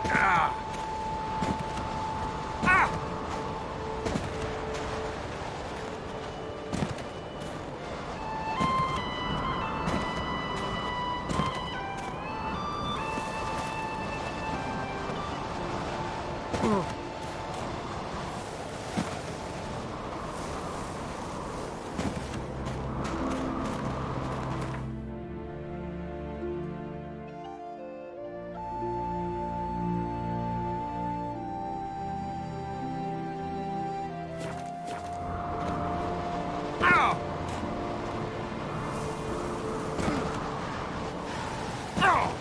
Ah! Ah! Ow! Ow!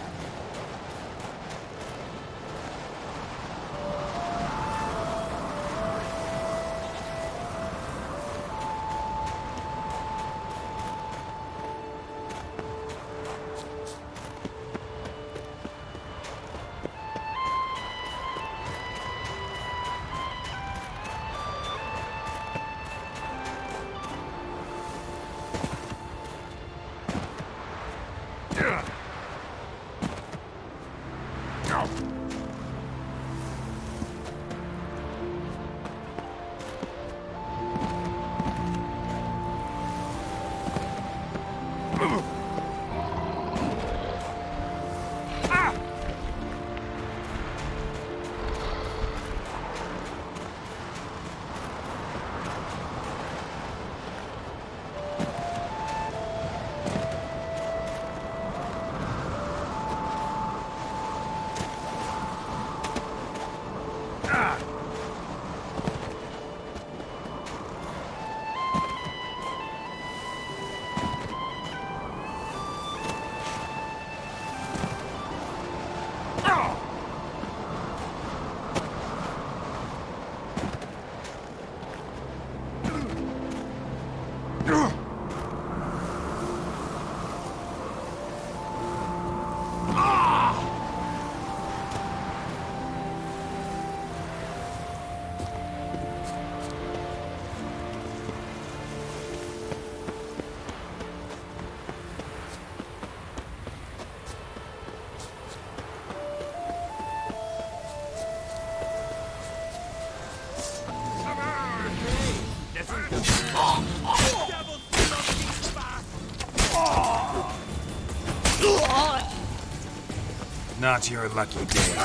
Not your lucky day.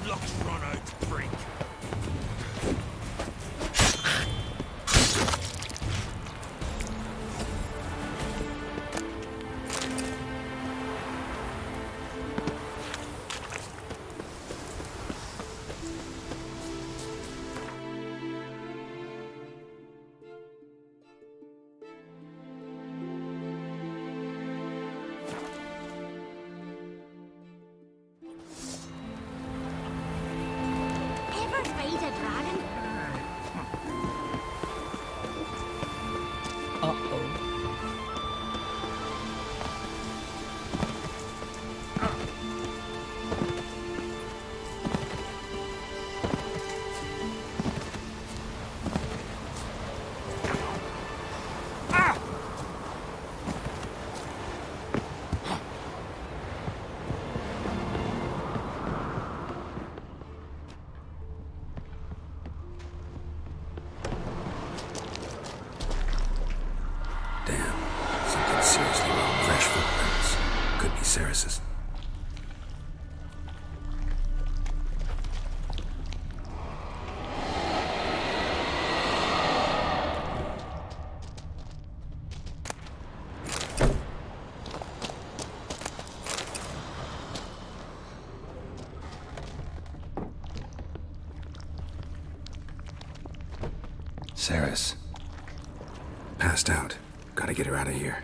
Luck's run out, freak. Ever fight a dragon? Damn, something seriously wrong. Fresh footprints. Could be Ceres's. Ceres. Passed out. Gotta get her out of here.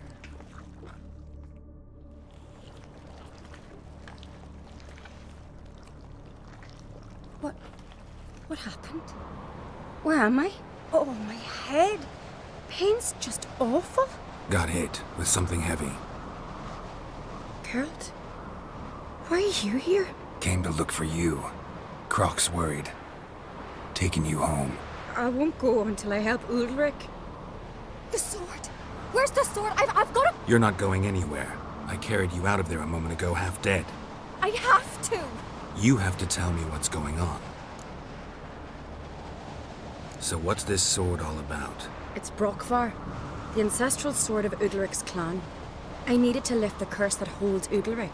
What happened? Where am I? Oh, my head. Pain's just awful. Got hit with something heavy. Geralt, why are you here? Came to look for you. Croc's worried. Taking you home. I won't go until I help Ulrich. The sword! Where's the sword? I've got it! You're not going anywhere. I carried you out of there a moment ago, half dead. I have to! You have to tell me what's going on. So what's this sword all about? It's Brokvar, the ancestral sword of Udalric's clan. I need it to lift the curse that holds Udalric.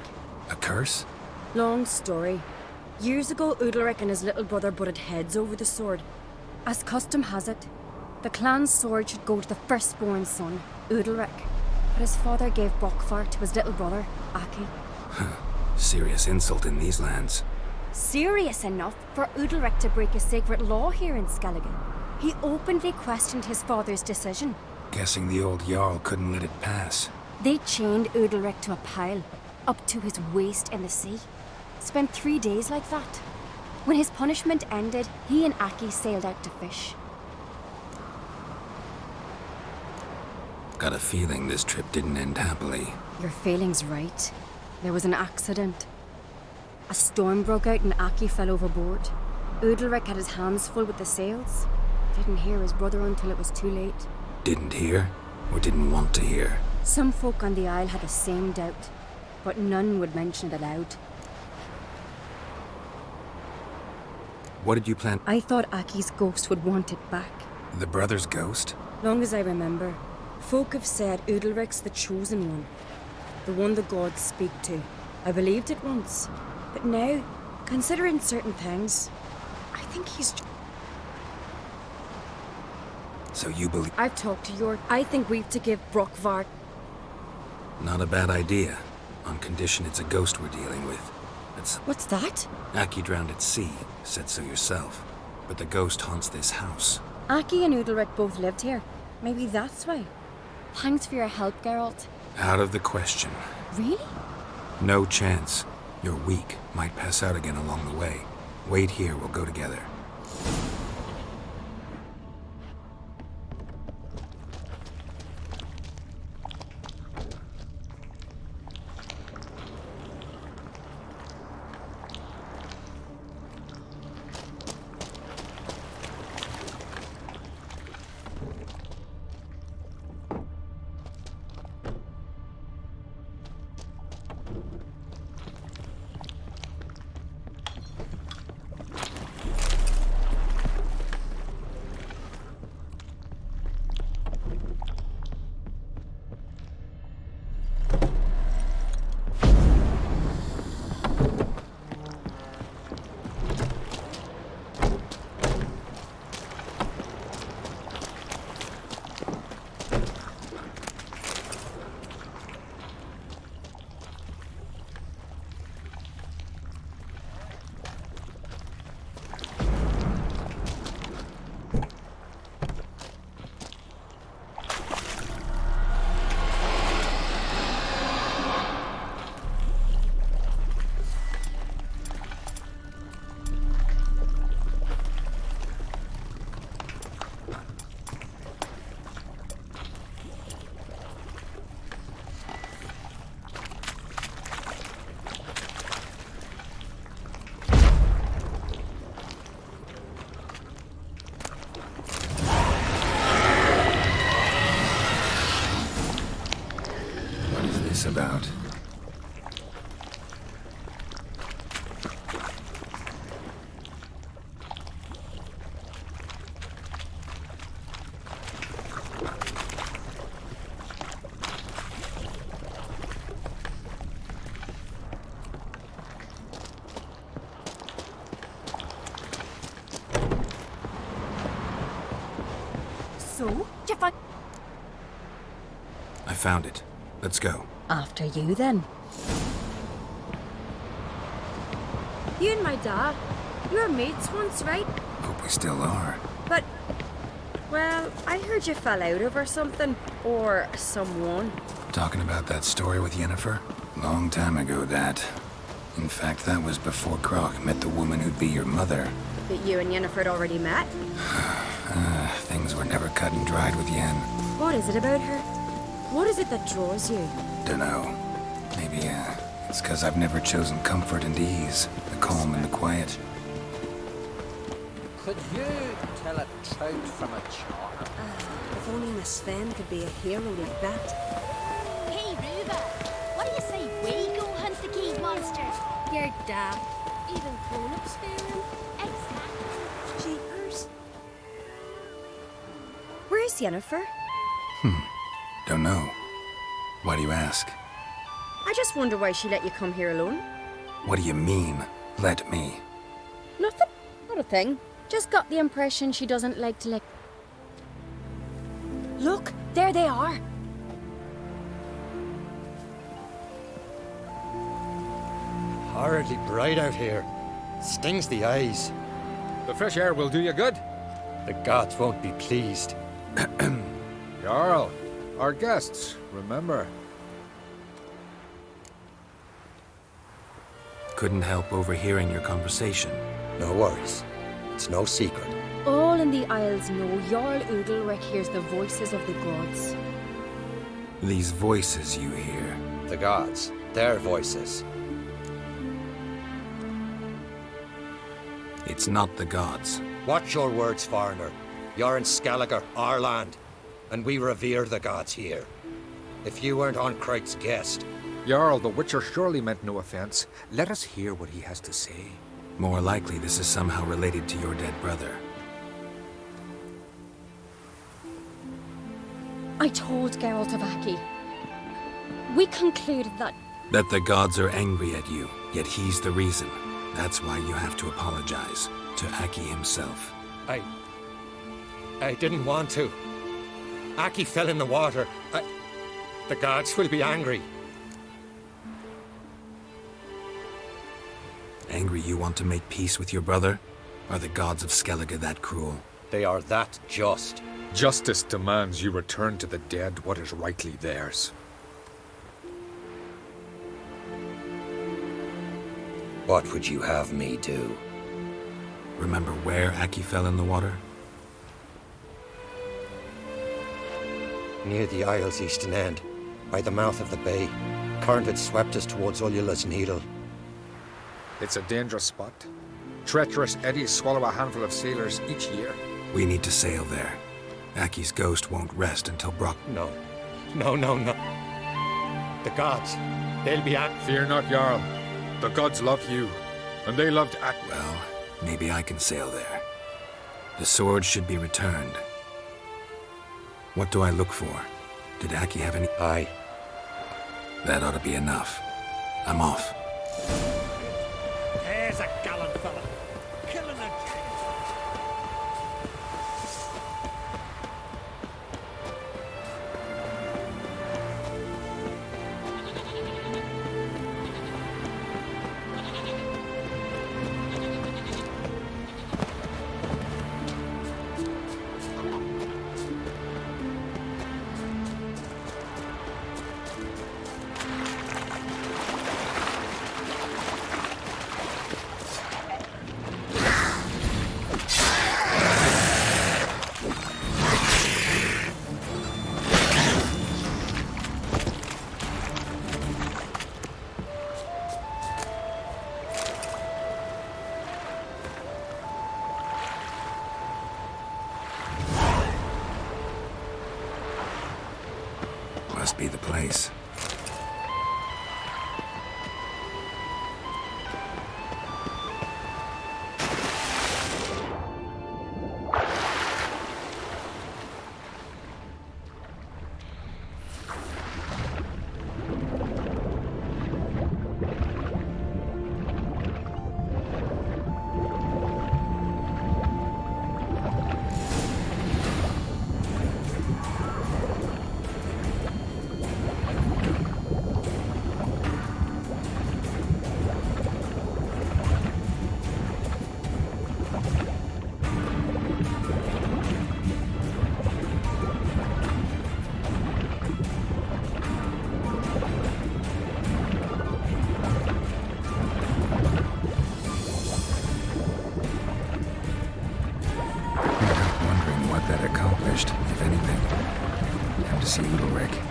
A curse? Long story. Years ago, Udalric and his little brother butted heads over the sword. As custom has it, the clan's sword should go to the firstborn son, Udalric. But his father gave Brokvar to his little brother, Aki. Serious insult in these lands. Serious enough for Udalric to break a sacred law here in Skellige. He openly questioned his father's decision. Guessing the old Jarl couldn't let it pass. They chained Udalric to a pile, up to his waist in the sea. Spent 3 days like that. When his punishment ended, he and Aki sailed out to fish. Got a feeling this trip didn't end happily. Your feeling's right. There was an accident. A storm broke out and Aki fell overboard. Udalric had his hands full with the sails. Didn't hear his brother until it was too late. Didn't hear? Or didn't want to hear? Some folk on the Isle had the same doubt, but none would mention it aloud. What did you plan? I thought Aki's ghost would want it back. The brother's ghost? Long as I remember, folk have said Udalric's the chosen one. The one the gods speak to. I believed it once. But now, considering certain things, I think he's... So you believe... I've talked to Jord. I think we've to give Brokvar... Not a bad idea. On condition it's a ghost we're dealing with. What's that? Aki drowned at sea, said so yourself. But the ghost haunts this house. Aki and Udalric both lived here. Maybe that's why. Thanks for your help, Geralt. Out of the question. Really? No chance. You're weak. Might pass out again along the way. Wait here, we'll go together. About. So, if I found it. Let's go. After you, then. You and my dad, you were mates once, right? Hope we still are. But, well, I heard you fell out over something. Or someone. Talking about that story with Yennefer? Long time ago, that. In fact, that was before Croc met the woman who'd be your mother. That you and Yennefer had already met? Things were never cut and dried with Yen. What is it about her? What is it that draws you? Dunno. Maybe, it's 'cause I've never chosen comfort and ease, the calm and the quiet. Could you tell a trout from a char? If only Miss Sven could be a hero like that. Hey, Ruva. What do you say we go hunt the cave monster? You're daft. Even grown-ups fear him. Exactly. Jeepers. Where's Yennefer? Don't know. Why do you ask? I just wonder why she let you come here alone. What do you mean, let me? Nothing. Not a thing. Just got the impression she doesn't like to Look, there they are. Horridly bright out here. Stings the eyes. The fresh air will do you good. The gods won't be pleased. Jarl, our guests, remember. Couldn't help overhearing your conversation. No worries. It's no secret. All in the Isles know Jarl Udalric hears the voices of the gods. These voices you hear. The gods. Their voices. It's not the gods. Watch your words, foreigner. You're in Skelliger, our land, and we revere the gods here. If you weren't on Cright's guest, Jarl, the Witcher surely meant no offense. Let us hear what he has to say. More likely this is somehow related to your dead brother. I told Geralt of Aki. We concluded that That the gods are angry at you, yet he's the reason. That's why you have to apologize to Aki himself. I didn't want to. Aki fell in the water. The gods will be angry. Angry you want to make peace with your brother? Are the gods of Skellige that cruel? They are that just. Justice demands you return to the dead what is rightly theirs. What would you have me do? Remember where Aki fell in the water? Near the Isle's eastern end, by the mouth of the bay. Current had swept us towards Ullula's Needle. It's a dangerous spot. Treacherous eddies swallow a handful of sailors each year. We need to sail there. Aki's ghost won't rest until Brock... No. No. The gods. They'll be at... Fear not, Jarl. The gods love you, and they loved Well, maybe I can sail there. The sword should be returned. What do I look for? Did Aki have any... Aye. That ought to be enough. I'm off. There's a gallant fella. Killing a Must be the place. changed, if anything. Time to see Udalric.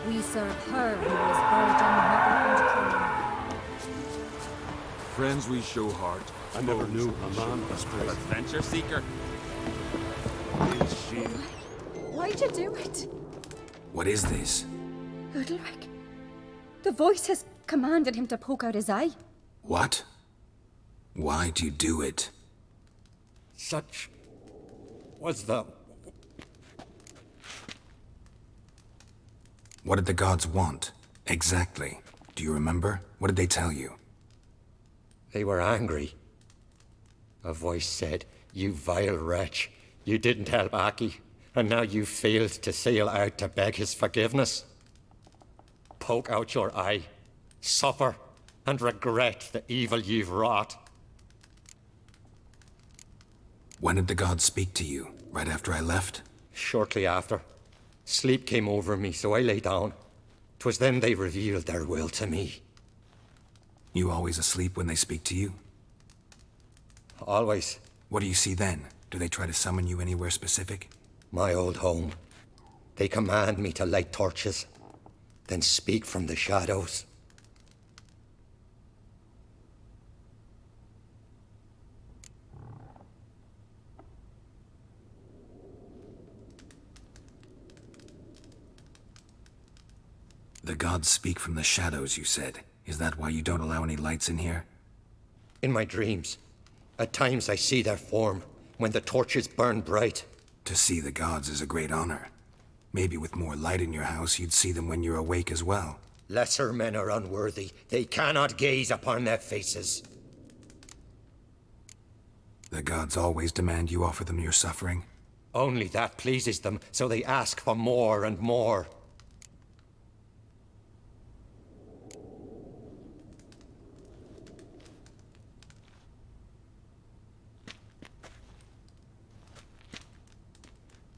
We serve her who was virgin, mother, and queen. Friends we show heart. I never knew a man was brave. Adventure seeker. Is she? Why'd you do it? What is this? Udalric. The voice has commanded him to poke out his eye. What? Why'd you do it? Such was the... What did the gods want? Exactly. Do you remember? What did they tell you? They were angry. A voice said, "You vile wretch, you didn't help Aki, and now you failed to sail out to beg his forgiveness. Poke out your eye, suffer, and regret the evil you've wrought." When did the gods speak to you? Right after I left? Shortly after, sleep came over me, so I lay down. 'Twas then they revealed their will to me. You always asleep when they speak to you? Always. What do you see then? Do they try to summon you anywhere specific? My old home. They command me to light torches, then speak from the shadows. The gods speak from the shadows, you said. Is that why you don't allow any lights in here? In my dreams, at times I see their form when the torches burn bright. To see the gods is a great honor. Maybe with more light in your house, you'd see them when you're awake as well. Lesser men are unworthy. They cannot gaze upon their faces. The gods always demand you offer them your suffering? Only that pleases them, so they ask for more and more.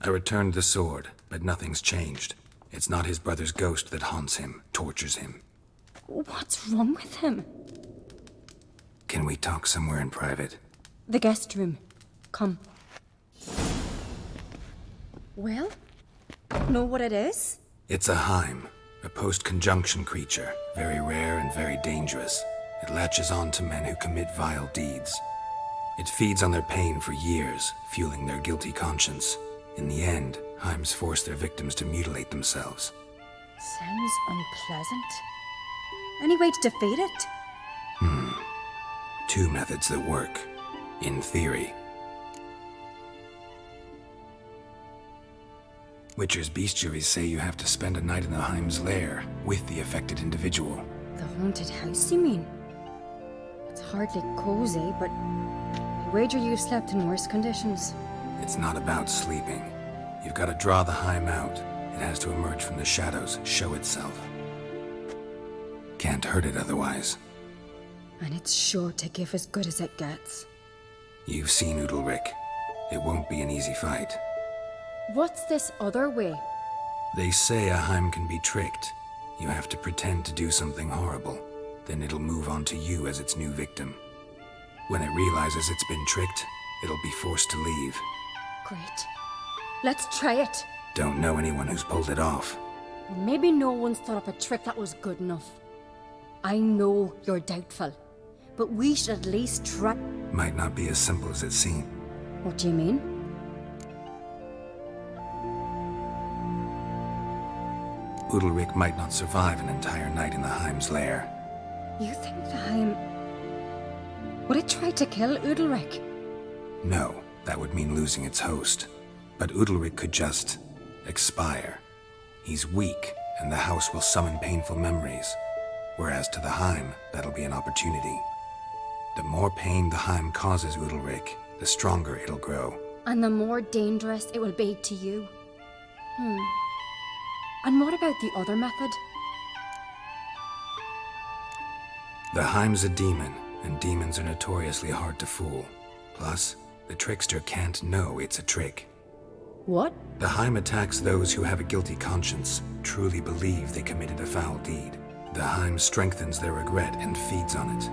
I returned the sword, but nothing's changed. It's not his brother's ghost that haunts him, tortures him. What's wrong with him? Can we talk somewhere in private? The guest room. Come. Well? Know what it is? It's a Heim, a post-conjunction creature, very rare and very dangerous. It latches on to men who commit vile deeds. It feeds on their pain for years, fueling their guilty conscience. In the end, Heims force their victims to mutilate themselves. Sounds unpleasant. Any way to defeat it? Two methods that work. In theory. Witcher's bestiaries say you have to spend a night in the Heim's lair with the affected individual. The haunted house, you mean? It's hardly cozy, but I wager you've slept in worse conditions. It's not about sleeping. You've got to draw the Heim out. It has to emerge from the shadows, show itself. Can't hurt it otherwise. And it's sure to give as good as it gets. You've seen Udalric. It won't be an easy fight. What's this other way? They say a Heim can be tricked. You have to pretend to do something horrible. Then it'll move on to you as its new victim. When it realizes it's been tricked, it'll be forced to leave. Great. Let's try it. Don't know anyone who's pulled it off. Maybe no one's thought up a trick that was good enough. I know you're doubtful, but we should at least try. Might not be as simple as it seems. What do you mean? Udalric might not survive an entire night in the Heim's lair. You think the Heim... Would it try to kill Udalric? No, that would mean losing its host. But Udalric could just expire. He's weak, and the house will summon painful memories. Whereas to the Heim, that'll be an opportunity. The more pain the Heim causes Udalric, the stronger it'll grow. And the more dangerous it will be to you. And what about the other method? The Heim's a demon, and demons are notoriously hard to fool. Plus, the trickster can't know it's a trick. What? The Heim attacks those who have a guilty conscience, truly believe they committed a foul deed. The Heim strengthens their regret and feeds on it.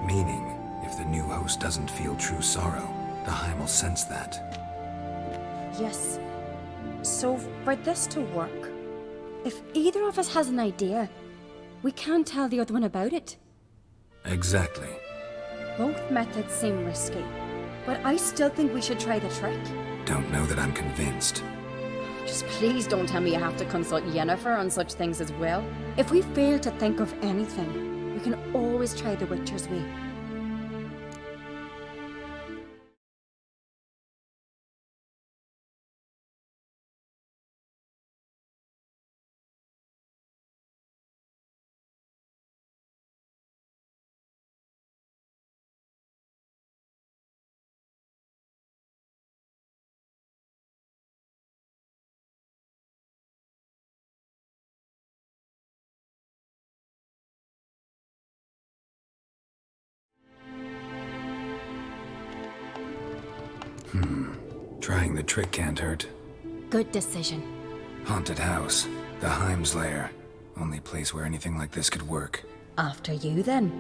Meaning, if the new host doesn't feel true sorrow, the Heim will sense that. Yes. So, for this to work, if either of us has an idea, we can't tell the other one about it. Exactly. Both methods seem risky, but I still think we should try the trick. Don't know that I'm convinced. Just please don't tell me you have to consult Yennefer on such things as well. If we fail to think of anything, we can always try the Witcher's way. Trying the trick can't hurt. Good decision. Haunted house. The Heim's lair. Only place where anything like this could work. After you, then.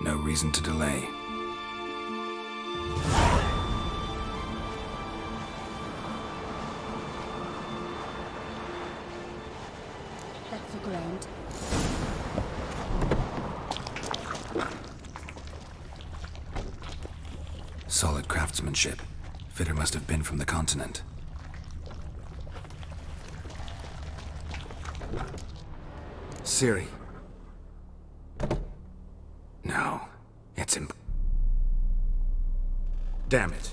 No reason to delay. Let's look around. Solid craftsmanship. Fitter must have been from the continent. Ciri. No, it's Damn it.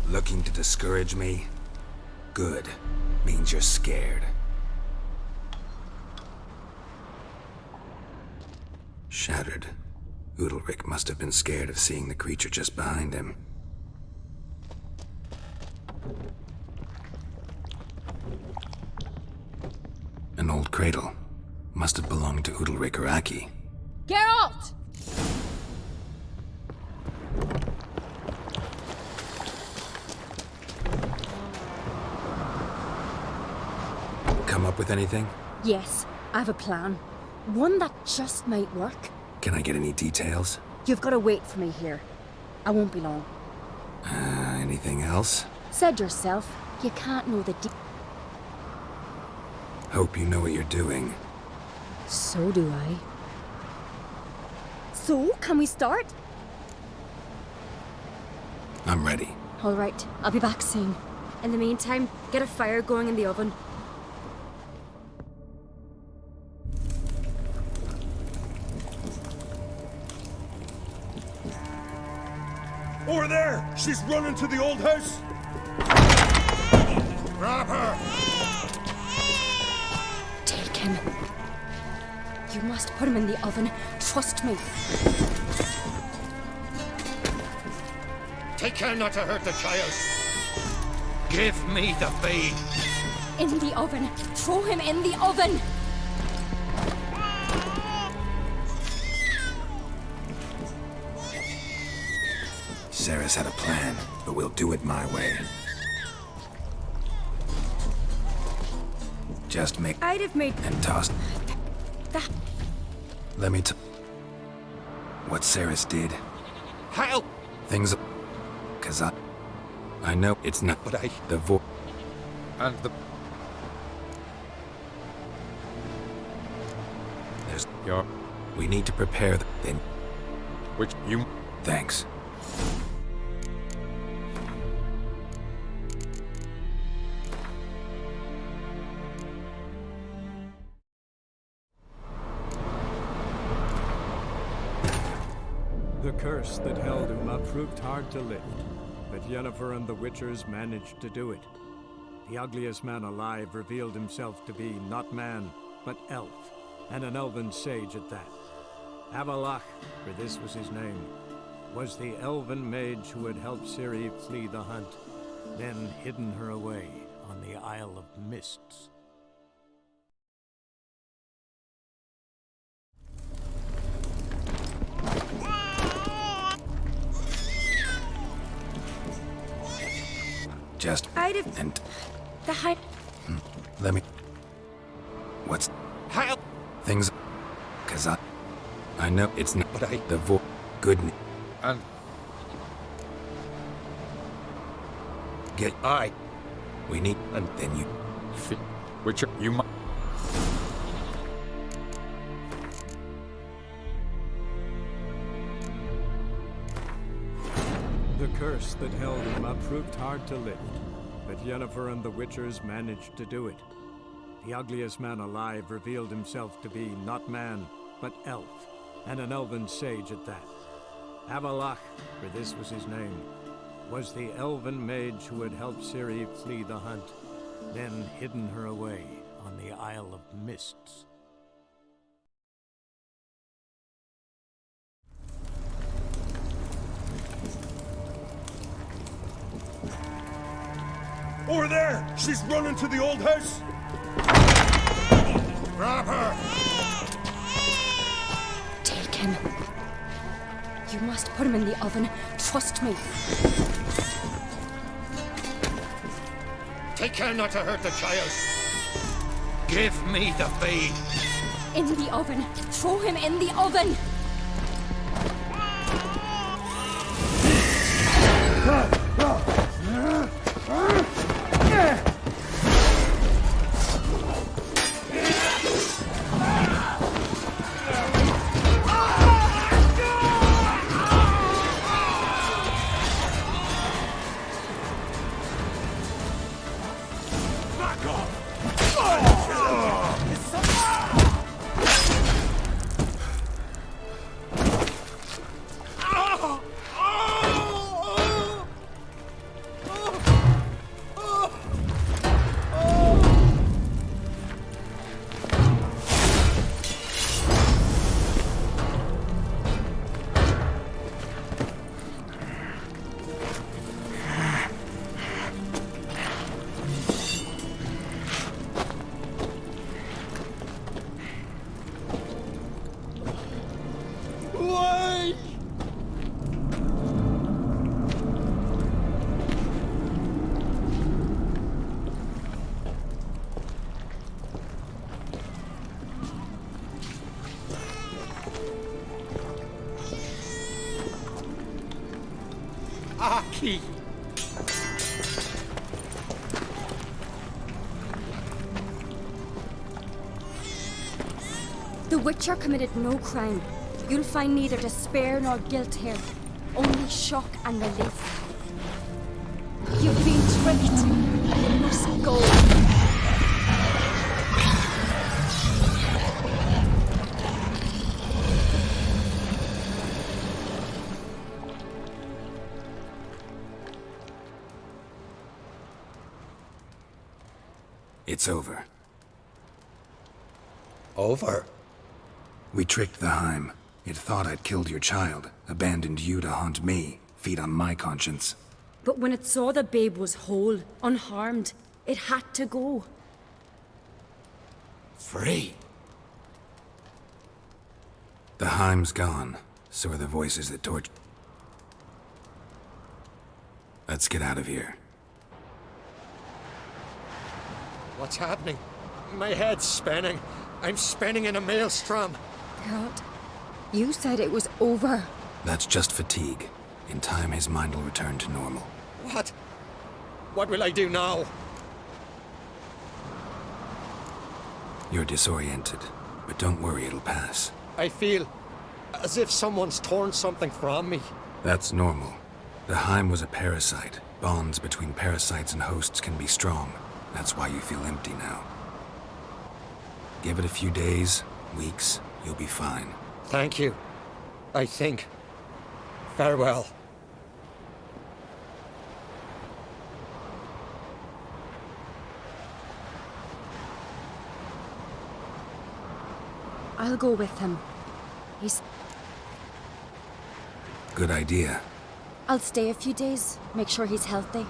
Looking to discourage me? Good. Means you're scared. Shattered. Udalric must have been scared of seeing the creature just behind him. An old cradle. Must have belonged to Udalric or Aki. Geralt! Come up with anything? Yes, I have a plan. One that just might work. Can I get any details? You've got to wait for me here. I won't be long. Anything else? Said yourself, you can't know the Hope you know what you're doing. So do I. So, can we start? I'm ready. All right, I'll be back soon. In the meantime, get a fire going in the oven. Over there! She's running to the old house! Grab her! Take him. You must put him in the oven. Trust me. Take care not to hurt the child. Give me the feed. In the oven. Throw him in the oven. Sarah's had a plan, but we'll do it my way. Just make I'd have made and toss. that. Let me what Sarah's did. Help! Things. 'Cause I know it's not. But The And the... There's. Your... We need to prepare then. Which you... Thanks. The curse that held Uma proved hard to lift, but Yennefer and the Witchers managed to do it. The ugliest man alive revealed himself to be not man, but elf, and an elven sage at that. Avalach, for this was his name, was the elven mage who had helped Ciri flee the hunt, then hidden her away on the Isle of Mists. Just I'd have... and The hide... let me. What's Help! things? 'Cause I know it's not. But I- the goodness. And Get Aye. we need and then you. Witcher, you might. The curse that held Uma proved hard to lift, but Yennefer and the Witchers managed to do it. The ugliest man alive revealed himself to be not man, but elf, and an elven sage at that. Avalach, for this was his name, was the elven mage who had helped Ciri flee the hunt, then hidden her away on the Isle of Mists. Over there! She's running to the old house! Grab her! Take him. You must put him in the oven. Trust me. Take care not to hurt the child. Give me the feed. In the oven. Throw him in the oven. Aki! The Witcher committed no crime. You'll find neither despair nor guilt here. Only shock and relief. You've been tricked. You must go. It's over. Over? We tricked the Heim. It thought I'd killed your child, abandoned you to haunt me, feed on my conscience. But when it saw the babe was whole, unharmed, it had to go. Free? The Heim's gone, so are the voices that torch. Let's get out of here. What's happening? My head's spinning. I'm spinning in a maelstrom. Geralt, you said it was over. That's just fatigue. In time, his mind will return to normal. What? What will I do now? You're disoriented, but don't worry, it'll pass. I feel as if someone's torn something from me. That's normal. The Heim was a parasite. Bonds between parasites and hosts can be strong. That's why you feel empty now. Give it a few days, weeks, you'll be fine. Thank you. I think. Farewell. I'll go with him. He's... Good idea. I'll stay a few days, make sure he's healthy.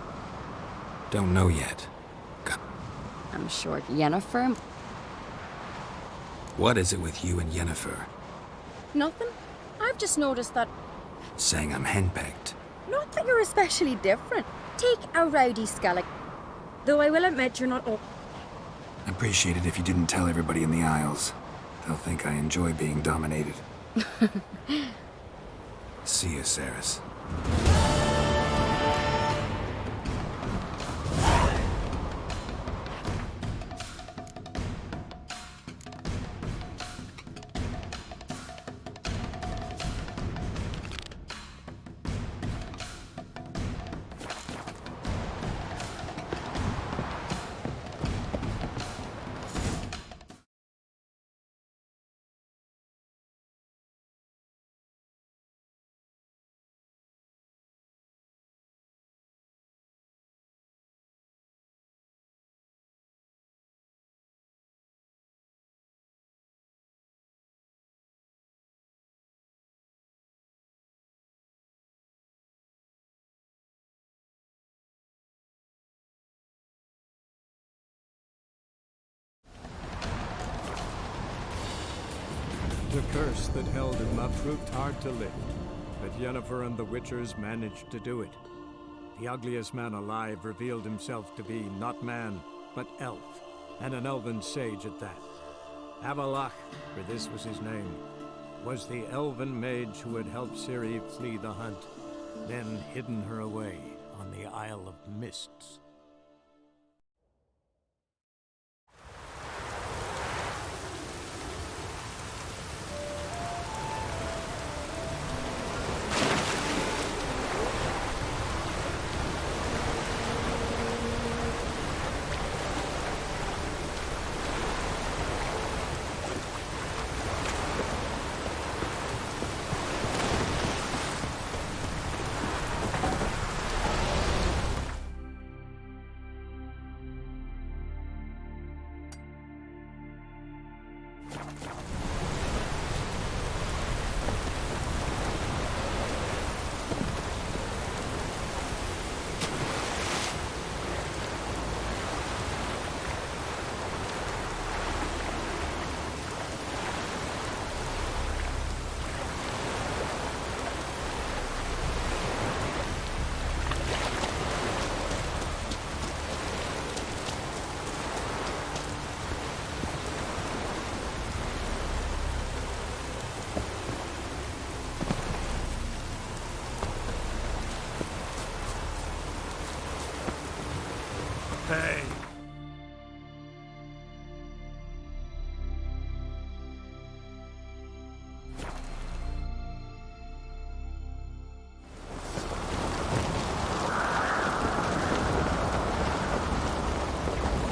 Don't know yet. I'm sure Yennefer... What is it with you and Yennefer? Nothing. I've just noticed that... Saying I'm henpecked. Not that you're especially different. Take a rowdy Skellig. Though I will admit you're not... I'd appreciate it if you didn't tell everybody in the Isles. They'll think I enjoy being dominated. See you, Cerys. The curse that held him proved hard to lift, but Yennefer and the Witchers managed to do it. The ugliest man alive revealed himself to be not man, but elf, and an elven sage at that. Avallac'h, for this was his name, was the elven mage who had helped Ciri flee the hunt, then hidden her away on the Isle of Mists. Hey!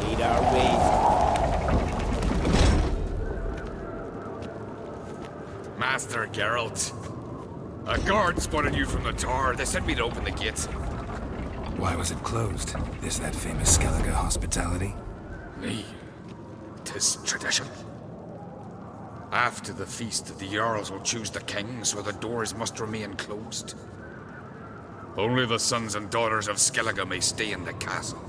Lead our way. Master Geralt. A guard spotted you from the tower. They said we'd open the gates. Why was it closed? Is that famous Skellige hospitality? Me. 'Tis tradition. After the feast, the Jarls will choose the king, so the doors must remain closed. Only the sons and daughters of Skellige may stay in the castle.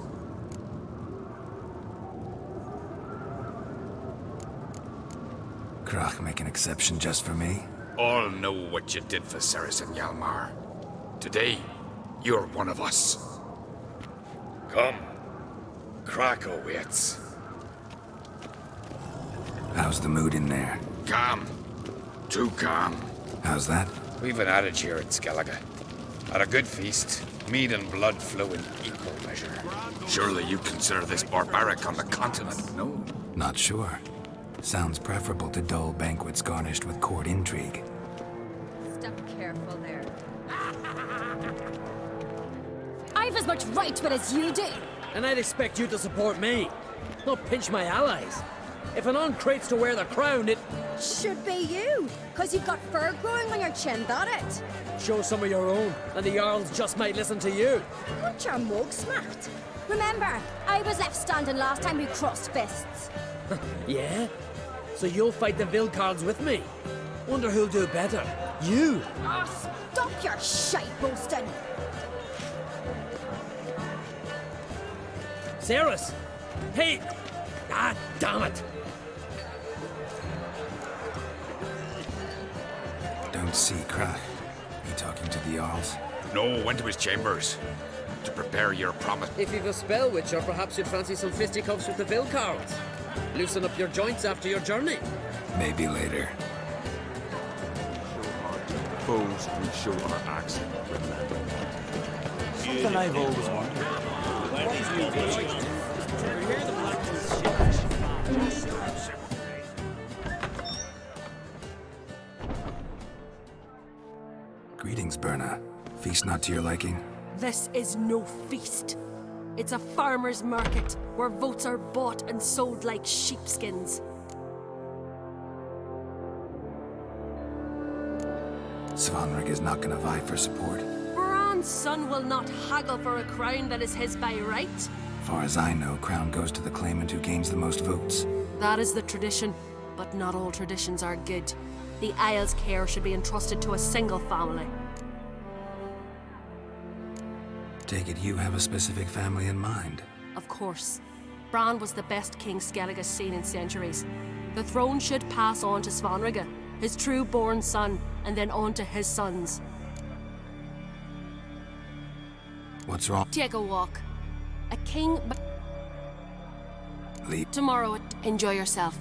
Crach make an exception just for me? All know what you did for Cerys and Hjalmar. Today, you're one of us. Come. Crach waits. How's the mood in there? Calm. Too calm. How's that? We've an adage here at Skellige. At a good feast, mead and blood flow in equal measure. Surely you consider this barbaric on the continent, no? Not sure. Sounds preferable to dull banquets garnished with court intrigue. Step careful there. I've as much right to it as you do. And I'd expect you to support me, not pinch my allies. If an Uncrate's to wear the crown, it Should be you, because you've got fur growing on your chin, that it? shows some of your own, and the Jarls just might listen to you. Got your mug smacked. Remember, I was left standing last time we crossed fists. Yeah? So you'll fight the Vilcards with me? Wonder who'll do better. You! Ah, stop your shite boasting. Cerys! Hey! Ah, damn it! Don't see Crack. You talking to the Jarls? No, went to his chambers to prepare your promise. If you've a spell witcher, perhaps you'd fancy some fisticuffs with the Vilcards. Loosen up your joints after your journey. Maybe later. Foes, we show our accent. Something I've always wondered. Greetings, Berna. Feast not to your liking? This is no feast. It's a farmer's market where votes are bought and sold like sheepskins. Svanrig is not gonna vie for support. Bran's son will not haggle for a crown that is his by right. Far as I know, crown goes to the claimant who gains the most votes. That is the tradition, but not all traditions are good. The Isle's care should be entrusted to a single family. Take it you have a specific family in mind. Of course. Bran was the best king Skellig has seen in centuries. The throne should pass on to Svanrige, his true-born son, and then on to his sons. What's wrong? Take a walk. A king... Leave. Tomorrow, enjoy yourself.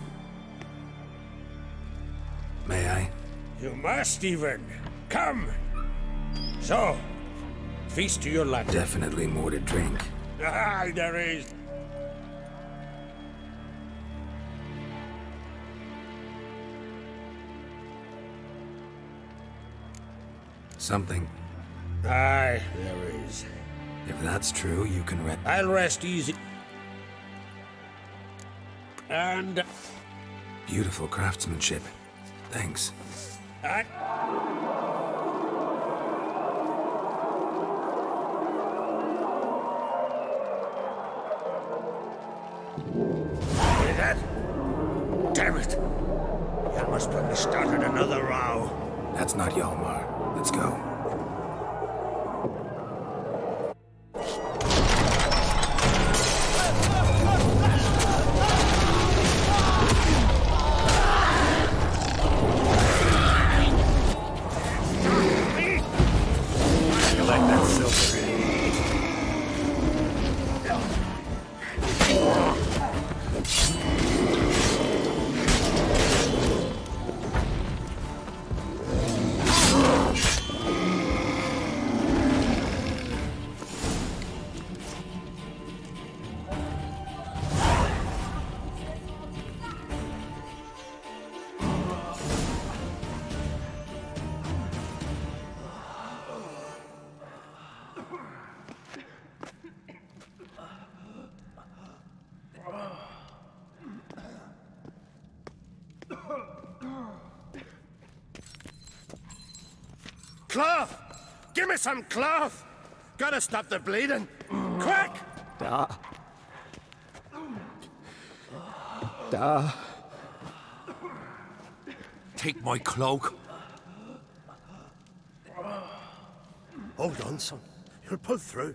May I? You must even. Come. So, feast to your lunch. Definitely more to drink. Aye, there is. Something. Aye, there is. If that's true, you can rest. I'll rest easy. And... Beautiful craftsmanship. Thanks. That? Damn it! You must have started another row. That's not Hjalmar. Let's go. You like that silver? Cloth! Give me some cloth! Gotta stop the bleeding! Quick! Take my cloak. Hold on, son. You'll pull through.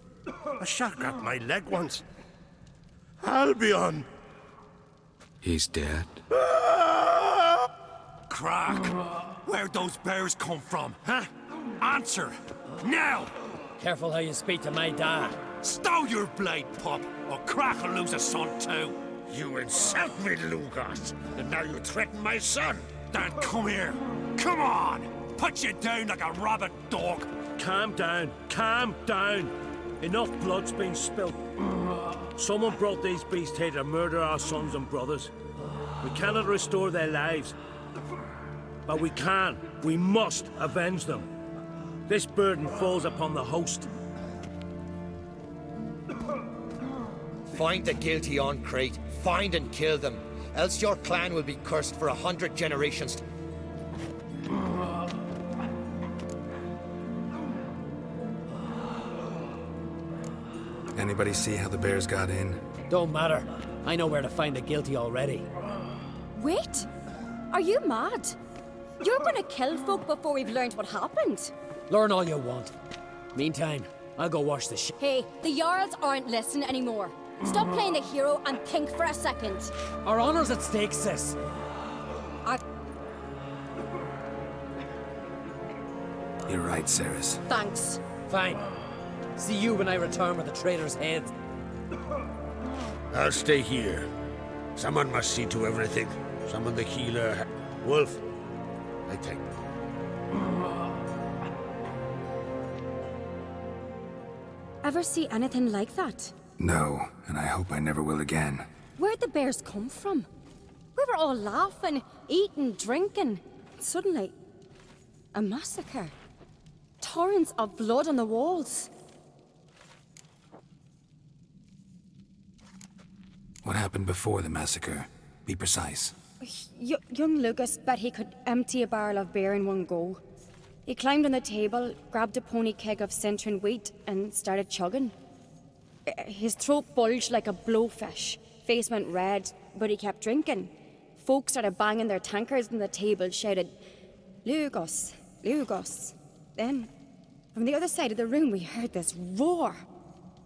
A shark grabbed my leg once. Albion! He's dead. Crack! Where'd those bears come from, huh? Answer! Now! Careful how you speak to my dad. Stow your blade, pup, or Crack will lose a son too. You insult me, Lugas, and now you threaten my son. Dan, come here. Come on! Put you down like a rabid dog. Calm down. Calm down. Enough blood's been spilt. Someone brought these beasts here to murder our sons and brothers. We cannot restore their lives. But we can. We must avenge them. This burden falls upon the host. Find the guilty Uncrate. Find and kill them. else your clan will be cursed for 100 generations. Anybody see how the bears got in? Don't matter. I know where to find the guilty already. Wait! Are you mad? You're gonna kill folk before we've learned what happened. Learn all you want. Meantime, I'll go wash the shit. Hey, the Jarls aren't listening anymore. Stop playing the hero and think for a second. Our honor's at stake, sis. You're right, Cerys. Thanks. Fine. See you when I return with the traitor's head. I'll stay here. Someone must see to everything. Summon the healer. Wolf, I think. Ever see anything like that? No, and I hope I never will again. Where'd the bears come from? We were all laughing, eating, drinking. Suddenly, a massacre. Torrents of blood on the walls. What happened before the massacre? Be precise. Young Lucas bet he could empty a barrel of beer in one go. He climbed on the table, grabbed a pony keg of Centron wheat, and started chugging. His throat bulged like a blowfish. Face went red, but he kept drinking. Folks started banging their tankards on the table, shouted, "Lugos, Lugos." Then, from the other side of the room, we heard this roar.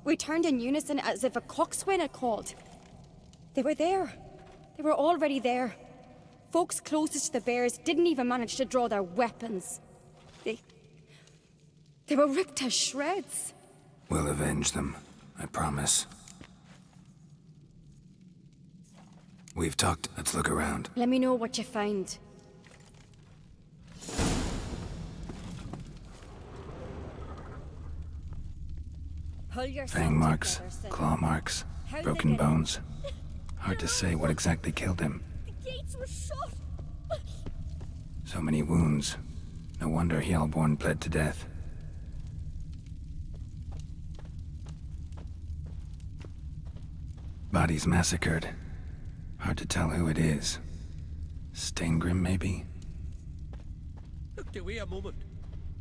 We turned in unison as if a coxswain had called. They were there. They were already there. Folks closest to the bears didn't even manage to draw their weapons. They were ripped to shreds. We'll avenge them, I promise. We've talked. Let's look around. Let me know what you find. Pull yourself Fang marks, together, Sin. claw marks, How did broken they get in? bones. Hard to say what exactly killed him. The gates were shut. So many wounds. No wonder Hjalborn bled to death. Bodies massacred. Hard to tell who it is. Steingrim, maybe? Look, do we a moment.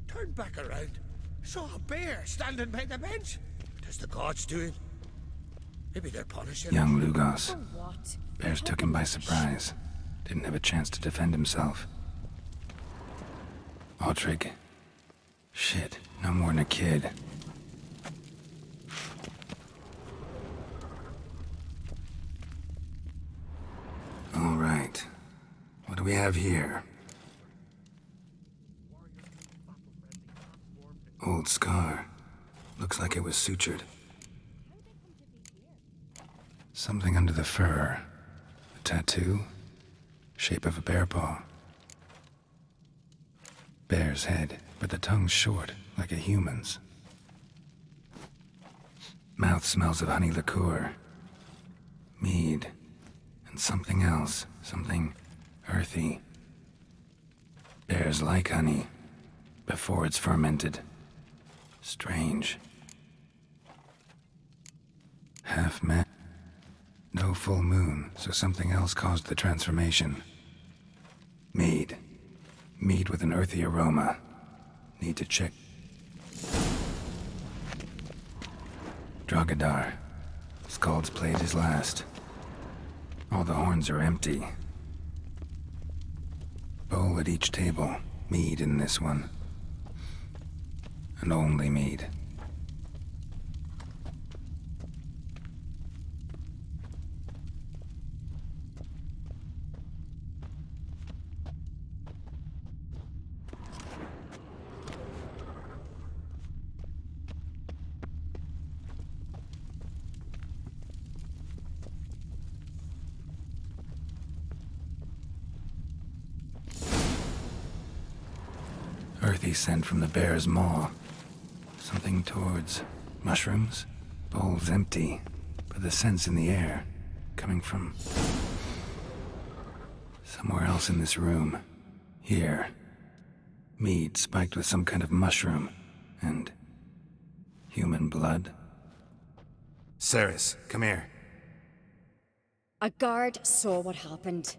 Turned back around. Saw a bear standing by the bench. Does the gods do it? Maybe they're punishing Young him. Lugos. For what? Bears took him by surprise. Didn't have a chance to defend himself. Autrig. Shit, no more than a kid. All right. What do we have here? Old scar. Looks like it was sutured. Something under the fur. A tattoo? Shape of a bear paw. Bear's head, but the tongue's short, like a human's. Mouth smells of honey liqueur. Mead. And something else. Something earthy. Bears like honey. Before it's fermented. Strange. Half man. No full moon, so something else caused the transformation. Mead. Mead with an earthy aroma. Need to check. Drogadar. Skald's played his last. All the horns are empty. Bowl at each table. Mead in this one. And only mead. Earthy scent from the bear's maw. Something towards mushrooms? Bowl's empty, but the scent's in the air. Coming from somewhere else in this room. Here. Mead spiked with some kind of mushroom. And human blood. Cerys, come here. A guard saw what happened.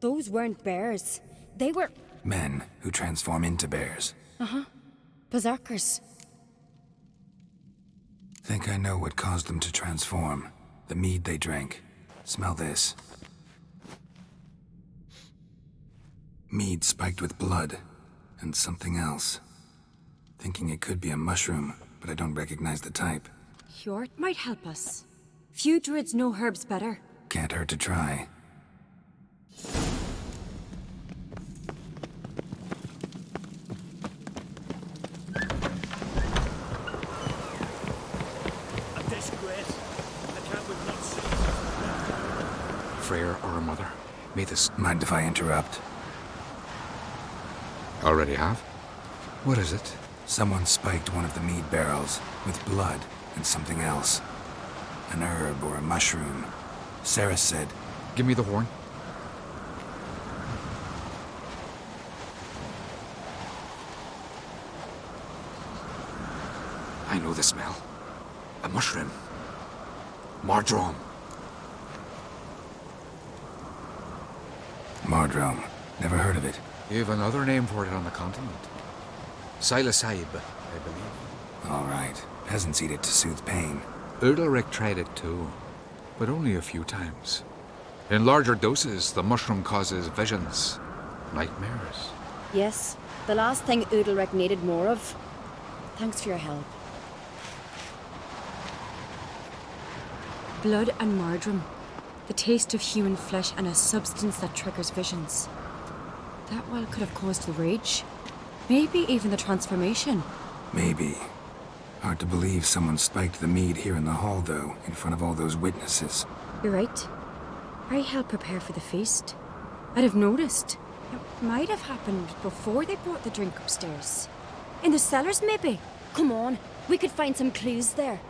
Those weren't bears. They were... Men who transform into bears. Uh-huh. Berserkers. Think I know what caused them to transform. The mead they drank. Smell this. Mead spiked with blood. And something else. Thinking it could be a mushroom, but I don't recognize the type. Hjort might help us. Few druids know herbs better. Can't hurt to try. A disgrace. The camp would not see. Freyr or a mother. May this... Mind if I interrupt? Already have? What is it? Someone spiked one of the mead barrels with blood and something else. An herb or a mushroom. Sarah said... Give me the horn. I know the smell. A mushroom. Mardrome. Mardrome. Never heard of it. You have another name for it on the continent. Psilocybe, I believe. All right. Peasants eat it to soothe pain. Udalric tried it too, but only a few times. In larger doses, the mushroom causes visions, nightmares. Yes, the last thing Udalric needed more of. Thanks for your help. Blood and Mardrome. The taste of human flesh and a substance that triggers visions. That well could have caused the rage. Maybe even the transformation. Maybe. Hard to believe someone spiked the mead here in the hall, though, in front of all those witnesses. You're right. I helped prepare for the feast. I'd have noticed. It might have happened before they brought the drink upstairs. In the cellars, maybe? Come on, we could find some clues there.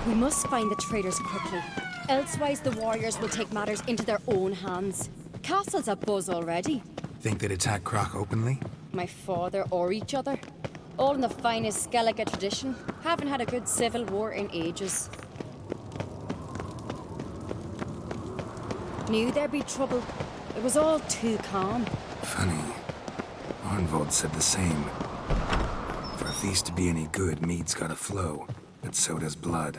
We must find the traitors quickly. Elsewise, the warriors will take matters into their own hands. Castle's abuzz already. Think they'd attack Croc openly? My father or each other. All in the finest Skellige tradition. Haven't had a good civil war in ages. Knew there'd be trouble. It was all too calm. Funny. Arnvold said the same. For a feast to be any good, mead's gotta flow. But so does blood.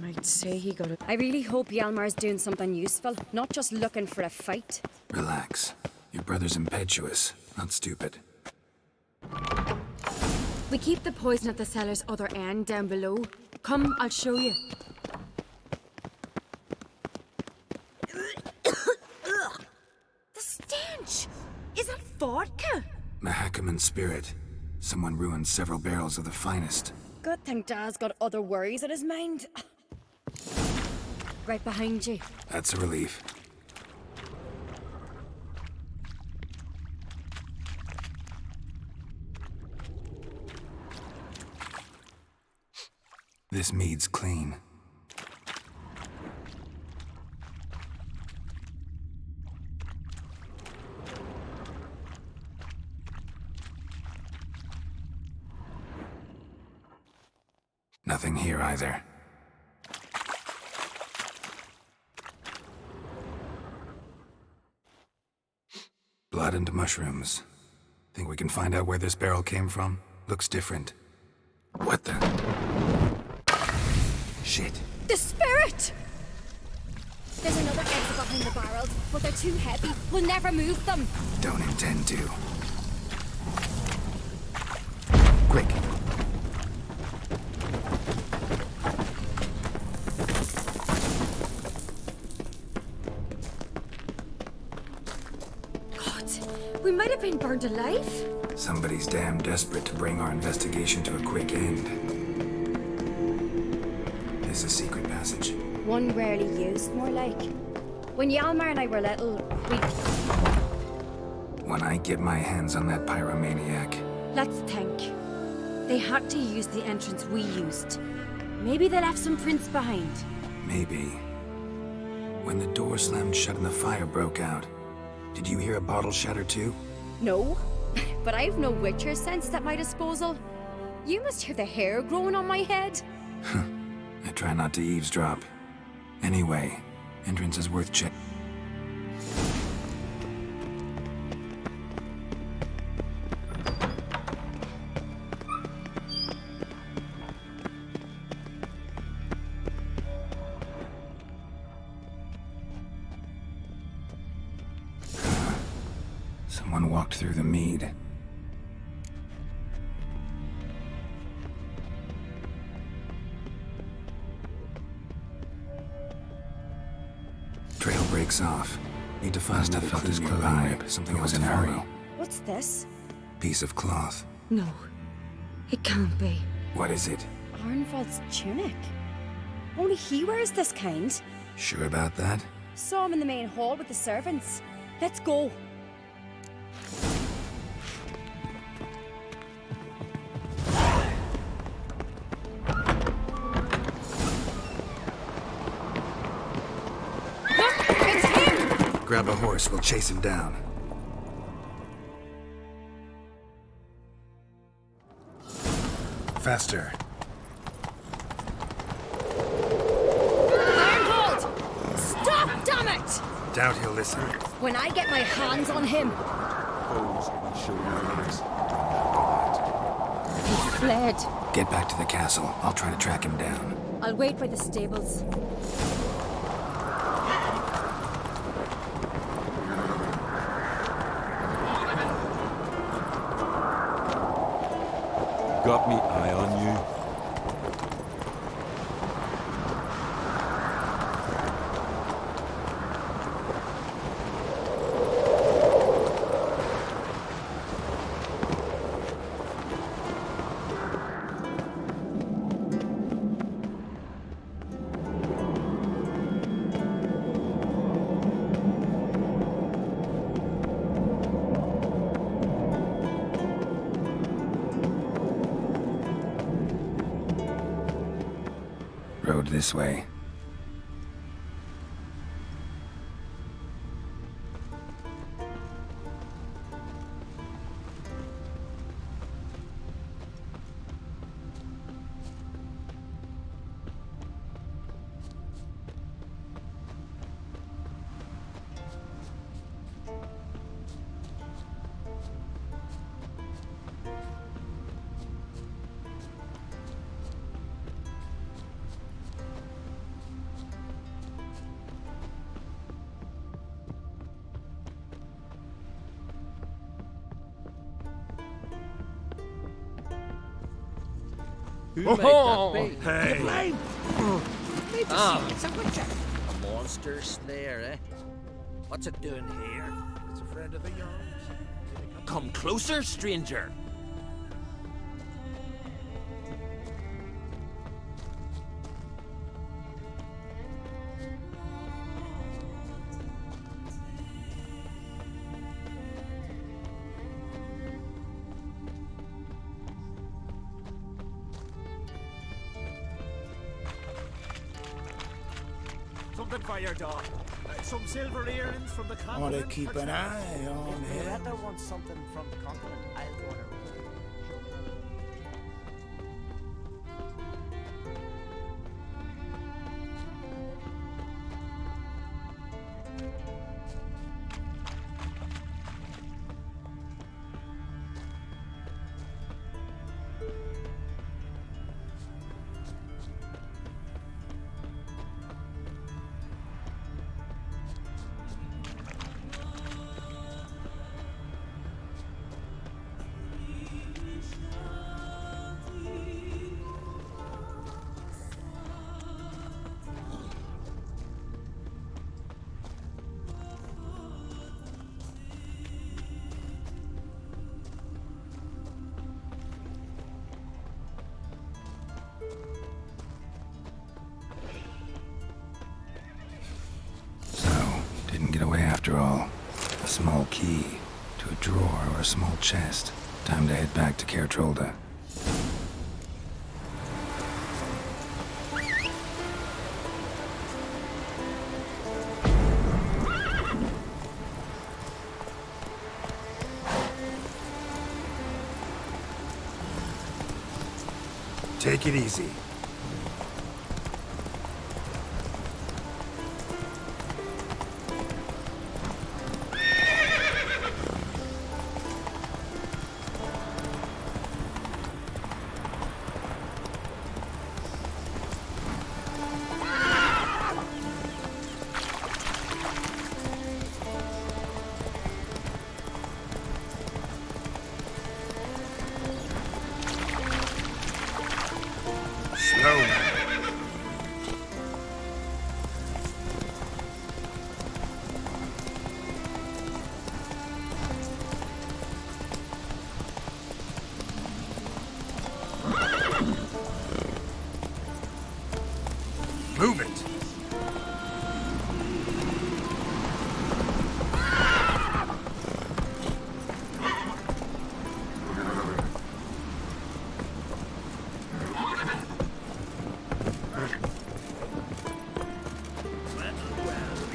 I'd say he got it. I really hope Hjalmar's doing something useful, not just looking for a fight. Relax. Your brother's impetuous, not stupid. We keep the poison at the cellar's other end, down below. Come, I'll show you. The stench! Is that vodka? Mahakaman spirit. Someone ruined several barrels of the finest. Good thing Dad's got other worries in his mind. Right behind you. That's a relief. This mead's clean. Nothing here either. Blood and mushrooms. Think we can find out where this barrel came from? Looks different. What the? Shit. The spirit! There's another exit behind the barrels, but they're too heavy. We'll never move them. Don't intend to. Quick. We might have been burned alive. Somebody's damn desperate to bring our investigation to a quick end. This a secret passage? One rarely used, more like. When Yalmar and I were little, we... When I get my hands on that pyromaniac, Let's think. They had to use the entrance we used. Maybe they left some prints behind. maybe. When the door slammed shut and the fire broke out, did you hear a bottle shatter too? No, but I've no Witcher sense at my disposal. You must hear the hair growing on my head. I try not to eavesdrop. Anyway, entrance is worth checking. Someone walked through the mead. Trail breaks off. Need to find another clue nearby. Something was in a hurry. What's this? Piece of cloth. No, it can't be. What is it? Arnvald's tunic. Only he wears this kind. Sure about that? Saw him in the main hall with the servants. Let's go. Grab a horse, we'll chase him down. Faster. Arnvald! Stop, damn it! Doubt he'll listen. When I get my hands on him. He fled. Get back to the castle. I'll try to track him down. I'll wait by the stables. Got me eye on you. Road this way. Who Oh, might that be? hey. You blind? Need to Ah. see. It's a witcher. A monster slayer, eh? What's it doing here? It's a friend of the Jarl's. Come closer, stranger. Something for your dog. Some silver earrings from the continent. Ought to keep an eye on If him. Loretta wants something from the continent, I'll go on her. after all. A small key to a drawer or a small chest. Time to head back to Caer Trolda. Take it easy. Move it!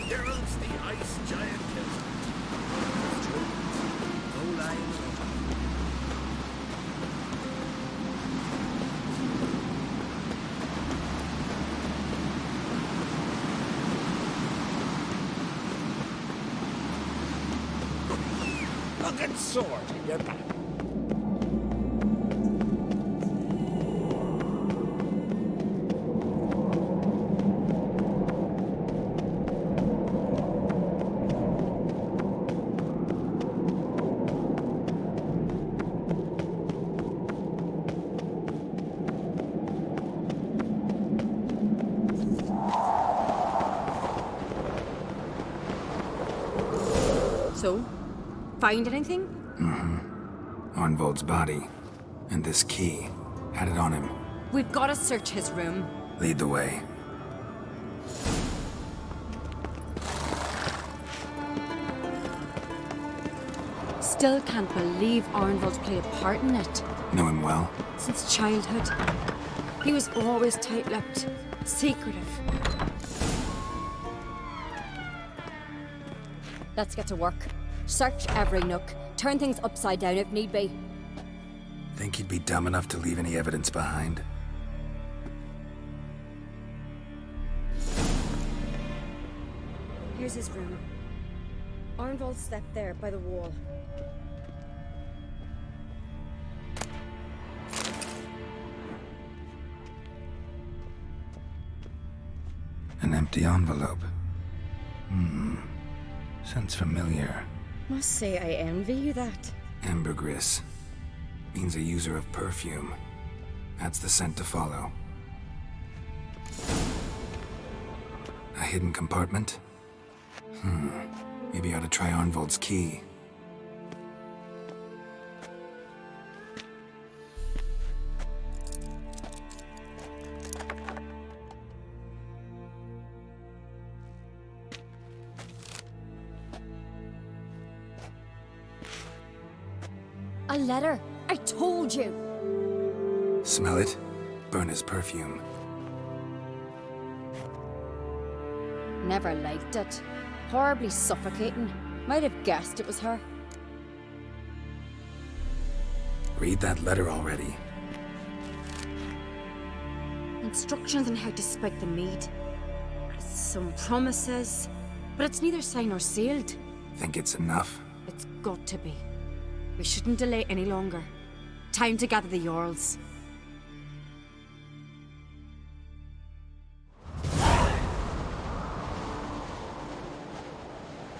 There's the ice giant killer. No lying. Fucking sword in your back. So, find anything? Arnvold's body. And this key. Had it on him. We've got to search his room. Lead the way. Still can't believe Arnvold played a part in it. Know him well? Since childhood. He was always tight-lipped, secretive. Let's get to work. Search every nook. Turn things upside down if need be. Think he'd be dumb enough to leave any evidence behind? Here's his room. Arnvold slept there by the wall. An empty envelope. Sounds familiar. Must say I envy you that. Ambergris. Means a user of perfume. That's the scent to follow. A hidden compartment? Maybe I ought to try Arnvold's key. A letter. I told you. Smell it? Burn his perfume. Never liked it. Horribly suffocating. Might have guessed it was her. Read that letter already. Instructions on how to spike the mead. Some promises. But it's neither signed nor sealed. Think it's enough? It's got to be. We shouldn't delay any longer. Time to gather the Jarls.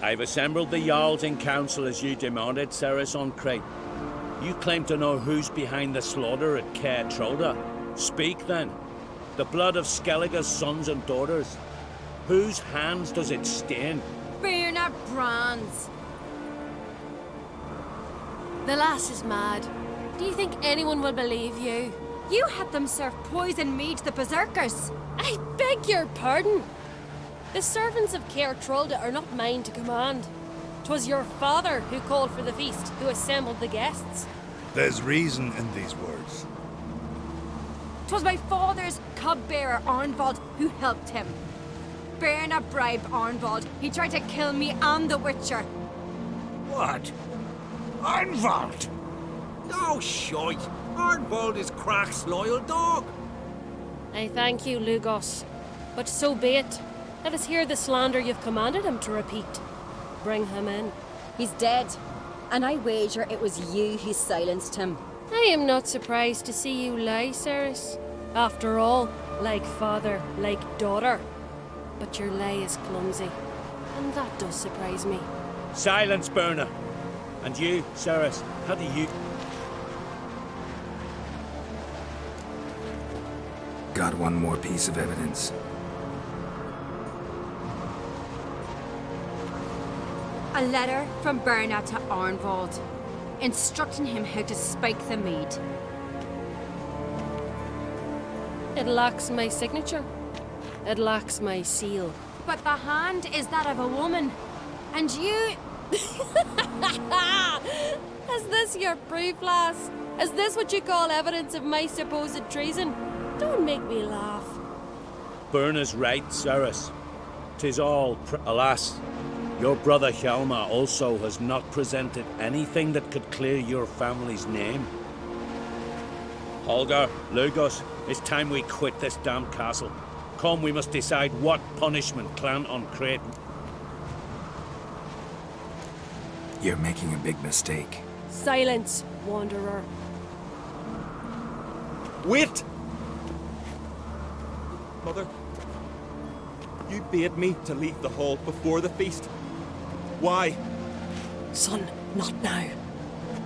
I've assembled the Jarls in council as you demanded, Cerys on Crate. You claim to know who's behind the slaughter at Caer Trolda. Speak then. The blood of Skellige's sons and daughters. Whose hands does it stain? Birna Brands. The lass is mad. Do you think anyone will believe you? You had them serve poison mead to the berserkers. I beg your pardon. The servants of Caer Trolda are not mine to command. 'Twas your father who called for the feast, who assembled the guests. There's reason in these words. 'Twas my father's cub-bearer, Arnvald, who helped him. Berna bribed Arnvald. He tried to kill me and the Witcher. What? Arnvald? No shite. Arnvald is Crach's loyal dog. I thank you, Lugos. But so be it. Let us hear the slander you've commanded him to repeat. Bring him in. He's dead, and I wager it was you who silenced him. I am not surprised to see you lie, Cerys. After all, like father, like daughter. But your lie is clumsy, and that does surprise me. Silence, Berna. And you, Cerys, how do you... Got one more piece of evidence. A letter from Berna to Arnvald, instructing him how to spike the mead. It lacks my signature. It lacks my seal. But the hand is that of a woman, and you... Is this your proof, lass? Is this what you call evidence of my supposed treason? Don't make me laugh. Berna's right, Cerys. 'Tis all alas, your brother Hjalmar also has not presented anything that could clear your family's name. Holger, Lugos, it's time we quit this damn castle. Come, we must decide what punishment Clan on Crete. You're making a big mistake. Silence, wanderer. Wait! Mother, you bade me to leave the hall before the feast. Why? Son, not now.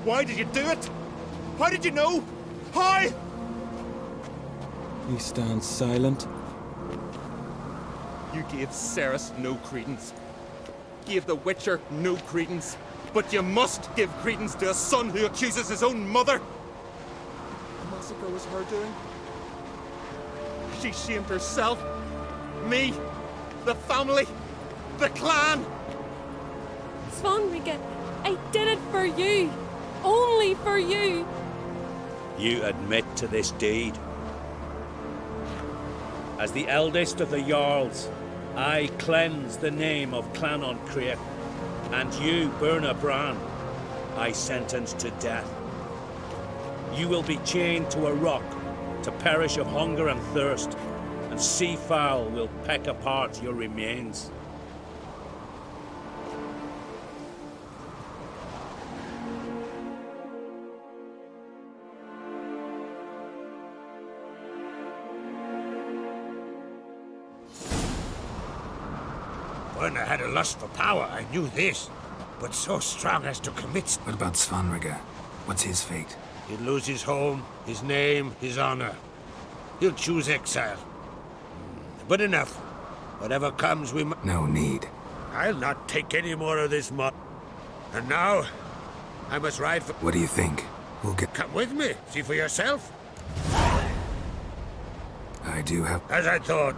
Why did you do it? How did you know? How? You stand silent. You gave Cerys no credence. Gave the Witcher no credence. But you must give credence to a son who accuses his own mother. The massacre was her doing. She shamed herself, me, the family, the clan. Svanrige, I did it for you. Only for you. You admit to this deed. As the eldest of the Jarls, I cleanse the name of Clan on Crete, and you, Berna Bran, I sentence to death. You will be chained to a rock to perish of hunger and thirst, and sea fowl will peck apart your remains. Berna had a lust for power, I knew this. But so strong as to commit... What about Svanrige? What's his fate? He'll lose his home, his name, his honor. He'll choose exile. But enough. Whatever comes, we must... No need. I'll not take any more of this mud. And now, I must ride for... What do you think? We'll get... Come with me. See for yourself. I do have... As I thought.